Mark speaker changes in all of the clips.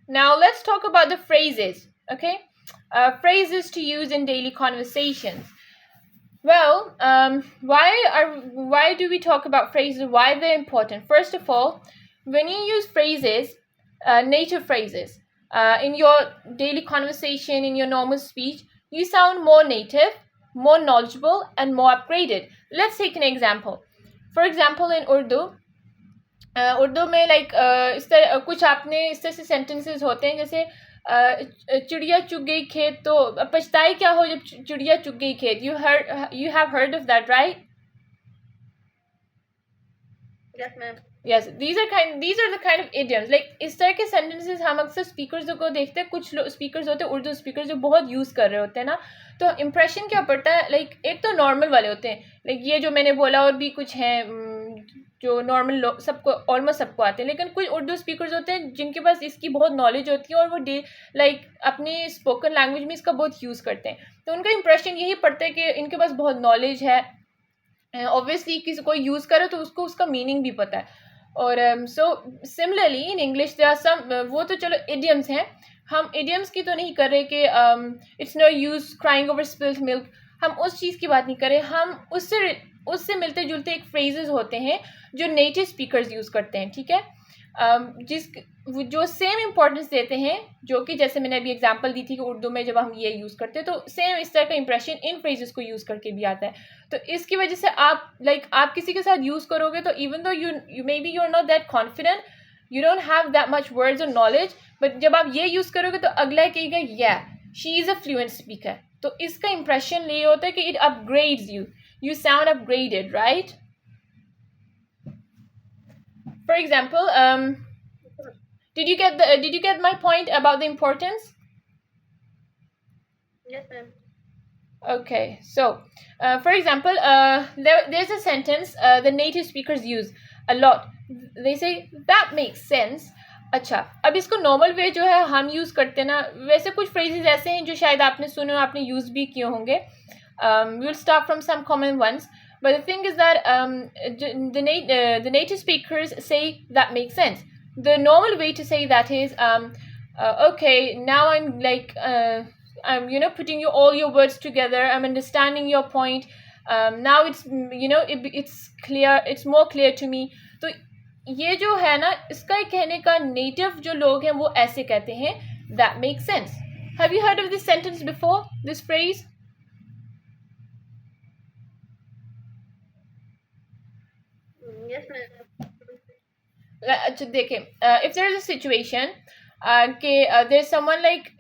Speaker 1: Now let's talk about the phrases. Okay, phrases to use in daily conversations. Well, why do we talk about phrases? Why they're important? First of all, when you use phrases, native phrases, in your daily conversation, in your normal speech, you sound more native, more knowledgeable, and more upgraded. Let's take an example. For example, in Urdu में like इस तरह कुछ आपने इस तरह से sentences होते हैं जैसे चिड़िया चुग गई खेत तो पछताई क्या हो जब चिड़िया चुग गई खेत you have heard of that right
Speaker 2: Yes, ma'am.
Speaker 1: Yes these are the kind of idioms like इस तरह के sentences हम अक्सर स्पीकर्स को देखते हैं कुछ स्पीकर्स होते हैं उर्दू स्पीकर्स जो बहुत यूज़ कर रहे होते हैं ना तो इम्प्रेशन क्या पड़ता है लाइक एक तो नॉर्मल वाले होते हैं लाइक ये जो मैंने बोला और भी कुछ हैं जो नॉर्मल लोग सबको ऑलमोस्ट सबको आते हैं लेकिन कुछ उर्दू स्पीकर्स होते हैं जिनके पास इसकी बहुत नॉलेज होती है और वो लाइक अपनी स्पोकन लैंग्वेज में इसका बहुत यूज़ करते हैं तो उनका इंप्रेशन यही पड़ता है कि इनके पास बहुत नॉलेज है ऑब्वियसली किसी कोई यूज़ करे तो उसको उसका मीनिंग भी पता है और so similarly in English there are some वो तो चलो इडियम्स हैं हम इडियम्स की तो नहीं कर रहे कि it's no use crying over spilled milk हम उस चीज़ की बात नहीं कर रहे हम उससे मिलते जुलते एक फ्रेजेस होते हैं जो नेटिव स्पीकर्स यूज़ करते हैं ठीक है जिस जो सेम इम्पोर्टेंस देते हैं जो कि जैसे मैंने अभी एग्जांपल दी थी कि उर्दू में जब हम ये यूज़ करते हैं तो सेम इस तरह का इंप्रेशन इन फ्रेजेस को यूज़ करके भी आता है तो इसकी वजह से आप किसी के साथ यूज़ करोगे तो even though you may be you are not that confident you don't have that much words और नॉलेज बट जब आप ये यूज़ करोगे तो अगला कहेगा yeah she is a fluent speaker तो इसका इंप्रेशन ये होता है कि it upgrades you sound upgraded right for example did you get my point about the importance
Speaker 2: Yes, ma'am.
Speaker 1: okay so for example there's a sentence the native speakers use a lot they say that makes sense अच्छा अब इसको normal way जो है हम use करते हैं ना वैसे कुछ फ्रेजेस ऐसे हैं जो शायद आपने सुने और आपने यूज़ भी किए होंगे we'll start from some common ones but the thing is that the native speakers say that makes sense the normal way to say that is okay now I'm like I'm putting all your words together I'm understanding your point now it's it's clear it's more clear to me तो ये जो है ना इसका कहने का native जो लोग हैं वो ऐसे कहते हैं that makes sense have you heard of this sentence before this phrase
Speaker 2: Yes, ma'am.
Speaker 1: अच्छा देखें if there is a situation there's someone like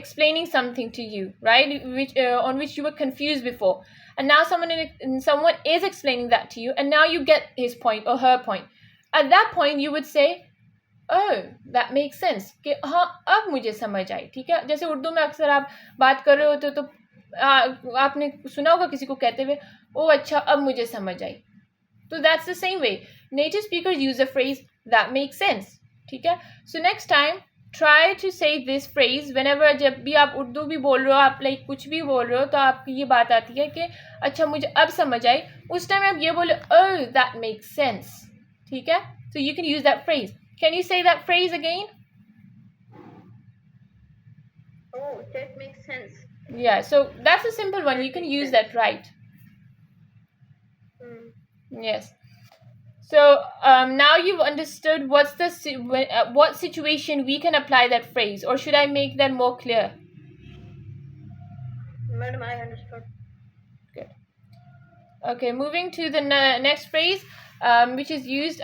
Speaker 1: explaining something to you right which on which you were confused before and now someone is explaining that to you and now you get his point or her point at that point you would say oh that makes sense कि हाँ अब मुझे समझ आई ठीक है जैसे उर्दू में अक्सर आप बात कर रहे होते हो तो आपने सुना होगा किसी को कहते हुए ओ अच्छा अब मुझे समझ आई So that's the same way. Native speakers use a phrase that makes sense. ठीक है? So next time, try to say this phrase whenever जब भी आप उर्दू भी बोल रहे हो आप लाइक कुछ भी बोल रहे हो तो आपकी ये बात आती है कि अच्छा मुझे अब समझ आई उस टाइम आप ये बोलो oh that makes sense ठीक है? So you can use that phrase. Can you say that phrase again?
Speaker 2: Oh, that makes sense.
Speaker 1: Yeah, so that's a simple one. You can use that right. Yes. So now you've understood what situation we can apply that phrase, or should I make that more clear?
Speaker 2: Madam, I understood.
Speaker 1: Good. Okay, moving to the next phrase, which is used